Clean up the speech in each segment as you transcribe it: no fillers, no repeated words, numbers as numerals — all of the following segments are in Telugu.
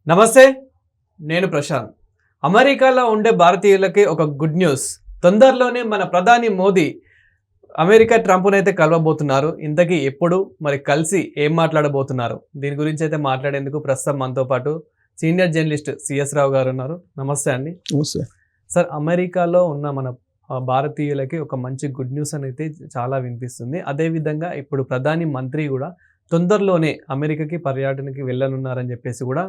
నమస్తే, నేను ప్రశాంత్. అమెరికాలో ఉండే భారతీయులకి ఒక గుడ్ న్యూస్. తొందరలోనే మన ప్రధాని మోదీ అమెరికా ట్రంప్నైతే కలవబోతున్నారు. ఇంతకీ ఎప్పుడు, మరి కలిసి ఏం మాట్లాడబోతున్నారు? దీని గురించి అయితే మాట్లాడేందుకు ప్రస్తుతం మనతో పాటు సీనియర్ జర్నలిస్ట్ సిఎస్ రావు గారు ఉన్నారు. నమస్తే అండి. నమస్తే సార్, అమెరికాలో ఉన్న మన భారతీయులకి ఒక మంచి గుడ్ న్యూస్ అనేది చాలా వినిపిస్తుంది. అదేవిధంగా ఇప్పుడు ప్రధాని మంత్రి కూడా తొందరలోనే అమెరికాకి పర్యటనకి వెళ్ళనున్నారని చెప్పేసి కూడా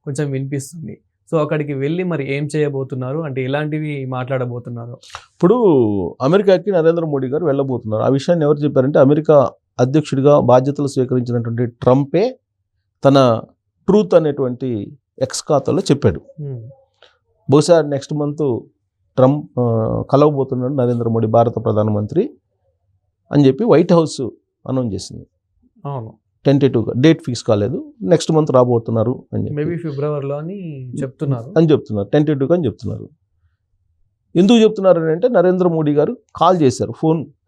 కొంచెం వినిపిస్తుంది. సో అక్కడికి వెళ్ళి మరి ఏం చేయబోతున్నారు, అంటే ఎలాంటివి మాట్లాడబోతున్నారు? ఇప్పుడు అమెరికాకి నరేంద్ర మోడీ గారు వెళ్ళబోతున్నారు. ఆ విషయాన్ని ఎవరు చెప్పారంటే అమెరికా అధ్యక్షుడిగా బాధ్యతలు స్వీకరించినటువంటి ట్రంపే తన ట్రూత్ అనేటువంటి ఎక్స్ ఖాతాలో చెప్పాడు. బహుశా నెక్స్ట్ మంత్ ట్రంప్ కలవబోతున్నాడు నరేంద్ర మోడీ భారత ప్రధానమంత్రి అని చెప్పి వైట్ హౌస్ అనౌన్స్ చేసింది. అవును, టెంటేటివ్గా డేట్ ఫిక్స్ కాలేదు, నెక్స్ట్ మంత్ రాబోతున్నారు అని చెప్పి మేబీ ఫిబ్రవరిలో అని చెప్తున్నారు. టెంటేటివ్గా అని చెప్తున్నారు. ఎందుకు చెప్తున్నారు అంటే నరేంద్ర మోడీ గారు కాల్ చేశారు,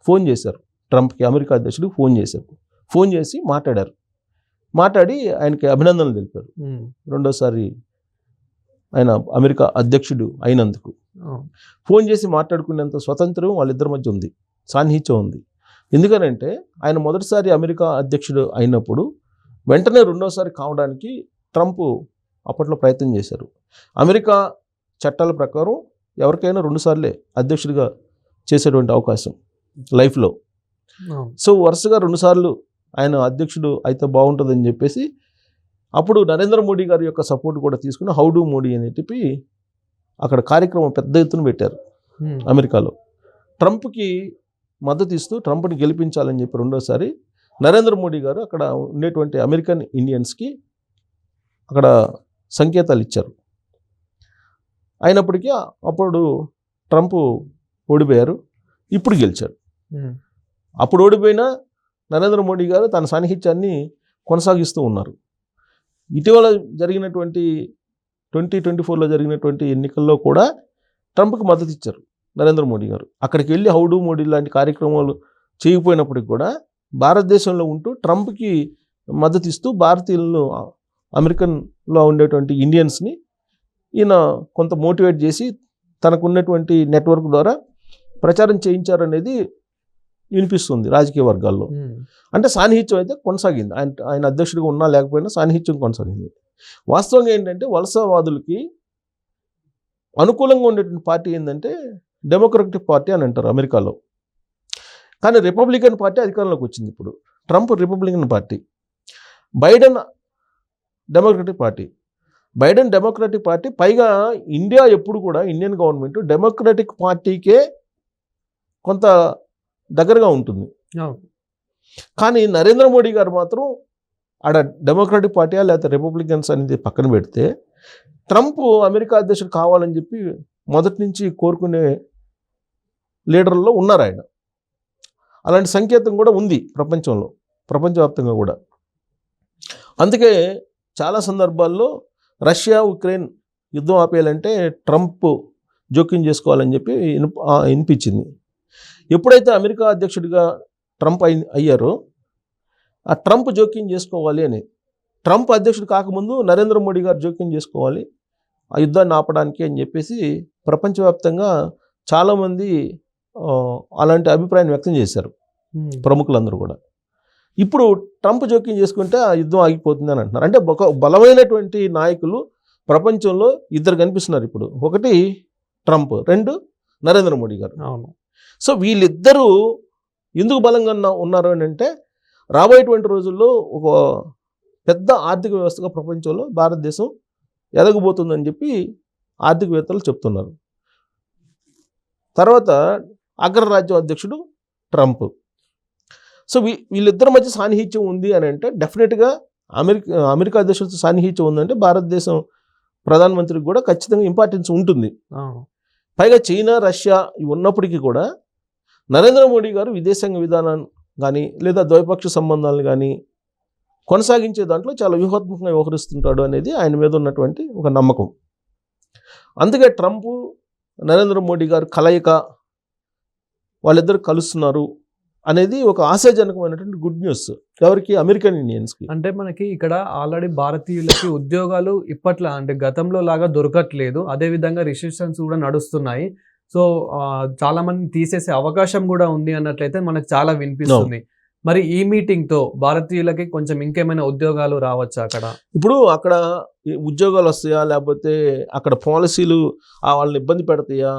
ఫోన్ చేశారు ట్రంప్కి, అమెరికా అధ్యక్షుడికి ఫోన్ చేసి మాట్లాడి ఆయనకి అభినందనలు తెలిపారు. రెండోసారి ఆయన అమెరికా అధ్యక్షుడు అయినందుకు ఫోన్ చేసి మాట్లాడుకునేంత స్వతంత్రం వాళ్ళిద్దరి మధ్య ఉంది, సాన్నిహిత్యం ఉంది. ఎందుకనంటే ఆయన మొదటిసారి అమెరికా అధ్యక్షుడు అయినప్పుడు వెంటనే రెండోసారి కావడానికి ట్రంప్ అప్పట్లో ప్రయత్నం చేశారు. అమెరికా చట్టాల ప్రకారం ఎవరికైనా రెండుసార్లే అధ్యక్షుడిగా చేసేటువంటి అవకాశం లైఫ్లో. సో వరుసగా రెండుసార్లు ఆయన అధ్యక్షుడు అయితే బాగుంటుందని చెప్పేసి అప్పుడు నరేంద్ర మోడీ గారి యొక్క సపోర్ట్ కూడా తీసుకుని హౌ డు మోడీ అని చెప్పి అక్కడ కార్యక్రమం పెద్ద ఎత్తున పెట్టారు అమెరికాలో. ట్రంప్కి మద్దతు ఇస్తూ ట్రంప్ని గెలిపించాలని చెప్పి రెండోసారి నరేంద్ర మోడీ గారు అక్కడ ఉండేటువంటి అమెరికన్ ఇండియన్స్కి అక్కడ సంకేతాలు ఇచ్చారు. అయినప్పటికీ అప్పుడు ట్రంప్ ఓడిపోయారు, ఇప్పుడు గెలిచాడు. అప్పుడు ఓడిపోయినా నరేంద్ర మోడీ గారు తన సాన్నిహిత్యాన్ని కొనసాగిస్తూ ఉన్నారు. ఇటీవల జరిగినటువంటి 2024లో జరిగినటువంటి ఎన్నికల్లో కూడా ట్రంప్కి మద్దతు ఇచ్చారు నరేంద్ర మోడీ గారు. అక్కడికి వెళ్ళి హౌ డు మోడీ లాంటి కార్యక్రమాలు చేయకపోయినప్పటికి కూడా భారతదేశంలో ఉంటూ ట్రంప్కి మద్దతు ఇస్తూ భారతీయులను, అమెరికన్లో ఉండేటువంటి ఇండియన్స్ని ఈయన కొంత మోటివేట్ చేసి తనకున్నటువంటి నెట్వర్క్ ద్వారా ప్రచారం చేయించారనేది వినిపిస్తుంది రాజకీయ వర్గాల్లో. అంటే సాన్నిహిత్యం అయితే కొనసాగింది, ఆయన అధ్యక్షుడిగా ఉన్నా లేకపోయినా సాన్నిహిత్యం కొనసాగింది. వాస్తవంగా ఏంటంటే వలసవాదులకి అనుకూలంగా ఉండేటువంటి పార్టీ ఏంటంటే డెమోక్రటిక్ పార్టీ అని అంటారు అమెరికాలో. కానీ రిపబ్లికన్ పార్టీ అధికారంలోకి వచ్చింది ఇప్పుడు. Trump Republican party, Biden democratic party. పైగా ఇండియా ఎప్పుడు కూడా ఇండియన్ గవర్నమెంట్ డెమోక్రటిక్ పార్టీకే కొంత దగ్గరగా ఉంటుంది. కానీ నరేంద్ర మోడీ గారు మాత్రం ఆడ డెమోక్రటిక్ పార్టీయా లేకపోతే రిపబ్లికన్స్ అనేది పక్కన పెడితే ట్రంప్ అమెరికా అధ్యక్షుడు కావాలని చెప్పి మొదటి నుంచి కోరుకునే లీడర్లో ఉన్నారు ఆయన. అలాంటి సంకేతం కూడా ఉంది ప్రపంచవ్యాప్తంగా కూడా. అందుకే చాలా సందర్భాల్లో రష్యా ఉక్రెయిన్ యుద్ధం ఆపేయాలంటే ట్రంప్ జోక్యం చేసుకోవాలని చెప్పి వినిపించింది. ఎప్పుడైతే అమెరికా అధ్యక్షుడిగా ట్రంప్ అయ్యారో ఆ ట్రంప్ జోక్యం చేసుకోవాలి అని, ట్రంప్ అధ్యక్షుడు కాకముందు నరేంద్ర మోడీ గారు జోక్యం చేసుకోవాలి ఆ యుద్ధాన్ని ఆపడానికి అని చెప్పేసి ప్రపంచవ్యాప్తంగా చాలామంది అలాంటి అభిప్రాయం వ్యక్తం చేశారు ప్రముఖులందరూ కూడా. ఇప్పుడు ట్రంప్ జోక్యం చేసుకుంటే ఆ యుద్ధం ఆగిపోతుంది అని అంటున్నారు. అంటే ఒక బలమైనటువంటి నాయకులు ప్రపంచంలో ఇద్దరు కనిపిస్తున్నారు ఇప్పుడు. ఒకటి ట్రంప్, రెండు నరేంద్ర మోడీ గారు. అవును. సో వీళ్ళిద్దరూ ఎందుకు బలంగా ఉన్నారు అని అంటే రాబోయేటువంటి రోజుల్లో ఒక పెద్ద ఆర్థిక వ్యవస్థగా ప్రపంచంలో భారతదేశం ఎదగబోతుందని చెప్పి ఆర్థికవేత్తలు చెప్తున్నారు. తర్వాత అగ్రరాజ్యం అధ్యక్షుడు ట్రంప్. సో వీళ్ళిద్దరి మధ్య సాన్నిహిత్యం ఉంది అని అంటే డెఫినెట్గా అమెరికా అధ్యక్షుడితో సాన్నిహిత్యం ఉందంటే భారతదేశం ప్రధానమంత్రికి కూడా ఖచ్చితంగా ఇంపార్టెన్స్ ఉంటుంది. పైగా చైనా, రష్యా ఇవి ఉన్నప్పటికీ కూడా నరేంద్ర మోడీ గారు విదేశాంగ విధానాన్ని కానీ లేదా ద్వైపాక్ష సంబంధాలను కానీ కొనసాగించే దాంట్లో చాలా వ్యూహాత్మకంగా వ్యవహరిస్తుంటాడు అనేది ఆయన మీద ఉన్నటువంటి ఒక నమ్మకం. అందుకే ట్రంప్, నరేంద్ర మోడీ గారు కలయిక, వాళ్ళిద్దరు కలుస్తున్నారు అనేది ఒక ఆశాజనకమైనటువంటి గుడ్ న్యూస్ ఎవరికి, అమెరికన్ ఇండియన్స్కి. అంటే మనకి ఇక్కడ ఆల్రెడీ భారతీయులకి ఉద్యోగాలు ఇప్పట్లో అంటే గతంలో లాగా దొరకట్లేదు, అదే విధంగా రిస్ట్రిక్షన్స్ కూడా నడుస్తున్నాయి. సో చాలా మంది తీసేసే అవకాశం కూడా ఉంది అన్నట్లయితే మనకు చాలా వినిపిస్తుంది. మరి ఈ మీటింగ్ తో భారతీయులకి కొంచెం ఇంకేమైనా ఉద్యోగాలు రావచ్చా అక్కడ? ఇప్పుడు అక్కడ ఉద్యోగాలు వస్తాయా, లేకపోతే అక్కడ పాలసీలు వాళ్ళని ఇబ్బంది పెడతాయా,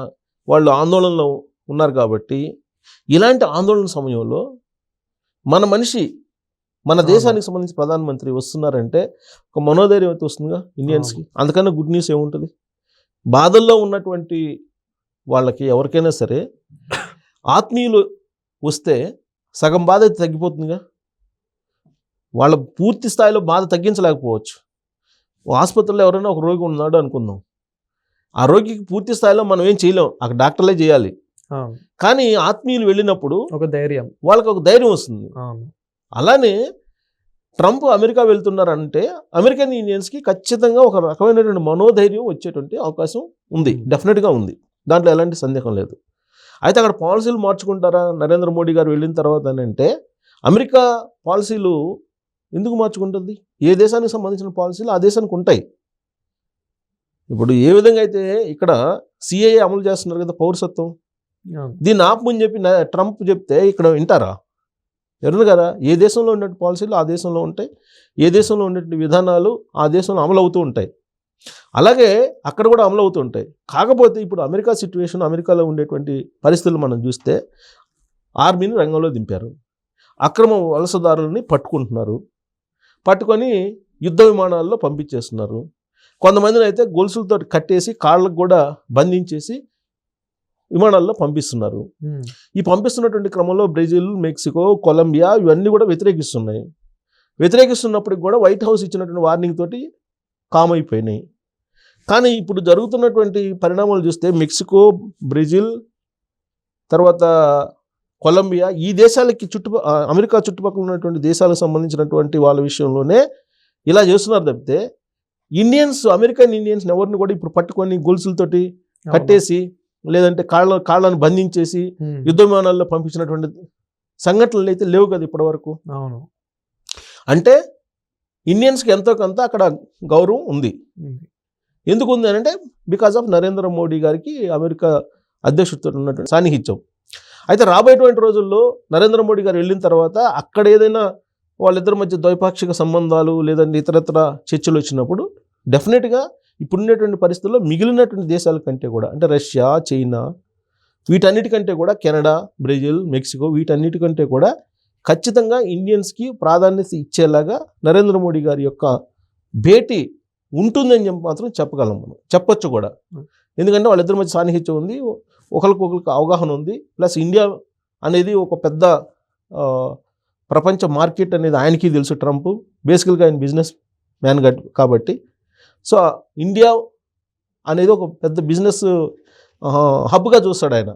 వాళ్ళు ఆందోళనలో ఉన్నారు కాబట్టి ఇలాంటి ఆందోళన సమయంలో మన మనిషి, మన దేశానికి సంబంధించి ప్రధానమంత్రి వస్తున్నారంటే ఒక మనోధైర్యం అయితే వస్తుందిగా ఇండియన్స్కి. అందుకన్నా గుడ్ న్యూస్ ఏముంటుంది? బాధల్లో ఉన్నటువంటి వాళ్ళకి ఎవరికైనా సరే ఆత్మీయులు వస్తే సగం బాధ అయితే తగ్గిపోతుందిగా. వాళ్ళ పూర్తి స్థాయిలో బాధ తగ్గించలేకపోవచ్చు. ఆసుపత్రిలో ఎవరైనా ఒక రోగి ఉన్నాడు అనుకుందాం, ఆ రోగికి పూర్తి స్థాయిలో మనం ఏం చేయలేం, అక్కడ డాక్టర్లే చేయాలి. కానీ ఆత్మీయులు వెళ్ళినప్పుడు ఒక ధైర్యం, వాళ్ళకి ఒక ధైర్యం వస్తుంది. అలానే ట్రంప్ అమెరికా వెళ్తున్నారంటే అమెరికన్ ఇండియన్స్కి ఖచ్చితంగా ఒక రకమైనటువంటి మనోధైర్యం వచ్చేటువంటి అవకాశం ఉంది, డెఫినెట్గా ఉంది, దాంట్లో ఎలాంటి సందేహం లేదు. అయితే అక్కడ పాలసీలు మార్చుకుంటారా నరేంద్ర మోడీ గారు వెళ్ళిన తర్వాత అని అంటే, అమెరికా పాలసీలు ఎందుకు మార్చుకుంటుంది? ఏ దేశానికి సంబంధించిన పాలసీలు ఆ దేశానికి ఉంటాయి. ఇప్పుడు ఏ విధంగా అయితే ఇక్కడ సిఏఏ అమలు చేస్తున్నారు కదా, పౌరసత్వం, దీన్ని ఆపమని చెప్పి ట్రంప్ చెప్తే ఇక్కడ వింటారా? ఎవరు కదా. ఏ దేశంలో ఉండే పాలసీలు ఆ దేశంలో ఉంటాయి, ఏ దేశంలో ఉండే విధానాలు ఆ దేశంలో అమలు అవుతూ ఉంటాయి. అలాగే అక్కడ కూడా అమలు అవుతూ ఉంటాయి. కాకపోతే ఇప్పుడు అమెరికా సిచ్యువేషన్, అమెరికాలో ఉండేటువంటి పరిస్థితులు మనం చూస్తే ఆర్మీని రంగంలో దింపారు, అక్రమ వలసదారులని పట్టుకుంటున్నారు, పట్టుకొని యుద్ధ విమానాల్లో పంపించేస్తున్నారు. కొంతమందిని అయితే గొలుసులతో కట్టేసి కాళ్ళకు కూడా బంధించేసి విమానాల్లో పంపిస్తున్నారు. ఈ పంపిస్తున్నటువంటి క్రమంలో బ్రెజిల్, మెక్సికో, కొలంబియా ఇవన్నీ కూడా వ్యతిరేకిస్తున్నాయి. వ్యతిరేకిస్తున్నప్పటికి కూడా వైట్ హౌస్ ఇచ్చినటువంటి వార్నింగ్ తోటి కామ్ అయిపోయినాయి. కానీ ఇప్పుడు జరుగుతున్నటువంటి పరిణామాలు చూస్తే మెక్సికో, బ్రెజిల్, తర్వాత కొలంబియా, ఈ దేశాలకి అమెరికా చుట్టుపక్కల ఉన్నటువంటి దేశాలకు సంబంధించినటువంటి వాళ్ళ విషయంలోనే ఇలా చేస్తున్నారు తప్పితే ఇండియన్స్, అమెరికన్ ఇండియన్స్ ఎవరిని కూడా ఇప్పుడు పట్టుకొని గొలుసులతోటి కట్టేసి లేదంటే కాళ్ళను బంధించేసి యుద్ధ విమానాల్లో పంపించినటువంటి సంఘటనలు అయితే లేవు కదా ఇప్పటి వరకు. అంటే ఇండియన్స్కి ఎంతో కొంత అక్కడ గౌరవం ఉంది. ఎందుకు ఉంది అని అంటే బికాజ్ ఆఫ్ నరేంద్ర మోడీ గారికి అమెరికా అధ్యక్షుడితో ఉన్నటువంటి సాన్నిహిత్యం. అయితే రాబోయేటువంటి రోజుల్లో నరేంద్ర మోడీ గారు వెళ్ళిన తర్వాత అక్కడ ఏదైనా వాళ్ళిద్దరి మధ్య ద్వైపాక్షిక సంబంధాలు లేదంటే ఇతరత్ర చర్చలు వచ్చినప్పుడు డెఫినెట్గా ఇప్పుడున్నటువంటి పరిస్థితుల్లో మిగిలినటువంటి దేశాల కంటే కూడా, అంటే రష్యా, చైనా, వీటన్నిటికంటే కూడా కెనడా, బ్రెజిల్, మెక్సికో, వీటన్నిటికంటే కూడా ఖచ్చితంగా ఇండియన్స్కి ప్రాధాన్యత ఇచ్చేలాగా నరేంద్ర మోడీ గారి యొక్క భేటీ ఉంటుందని చెప్పి మాత్రం చెప్పగలం, మనం చెప్పొచ్చు కూడా. ఎందుకంటే వాళ్ళిద్దరి మధ్య సాన్నిహిత్యం ఉంది, ఒకరికొకరికి అవగాహన ఉంది. ప్లస్ ఇండియా అనేది ఒక పెద్ద ప్రపంచ మార్కెట్ అనేది ఆయనకి తెలుసు. ట్రంప్ బేసికల్గా ఆయన బిజినెస్ మ్యాన్ కాబట్టి, సో ఇండియా అనేది ఒక పెద్ద బిజినెస్ హబ్గా చూస్తాడు ఆయన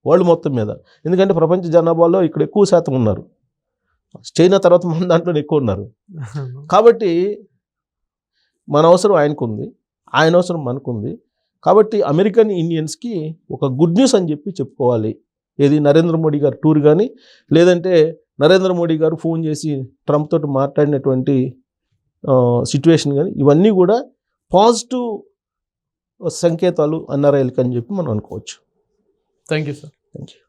వరల్డ్ మొత్తం మీద. ఎందుకంటే ప్రపంచ జనాభాలో ఇక్కడ ఎక్కువ శాతం ఉన్నారు, చైనా తర్వాత మన దాంట్లో ఎక్కువ ఉన్నారు. కాబట్టి మన అవసరం ఆయనకు ఉంది, ఆయన అవసరం మనకుంది. కాబట్టి అమెరికన్ ఇండియన్స్కి ఒక గుడ్ న్యూస్ అని చెప్పి చెప్పుకోవాలి. ఏది నరేంద్ర మోడీ గారు టూర్ కానీ, లేదంటే నరేంద్ర మోడీ గారు ఫోన్ చేసి ట్రంప్ తోటి మాట్లాడినటువంటి సిచ్యువేషన్ కానీ, ఇవన్నీ కూడా పాజిటివ్ సంకేతాలు ఎన్ఆర్ఐలకి అని చెప్పి మనం అనుకోవచ్చు. Thank you sir. Thank you.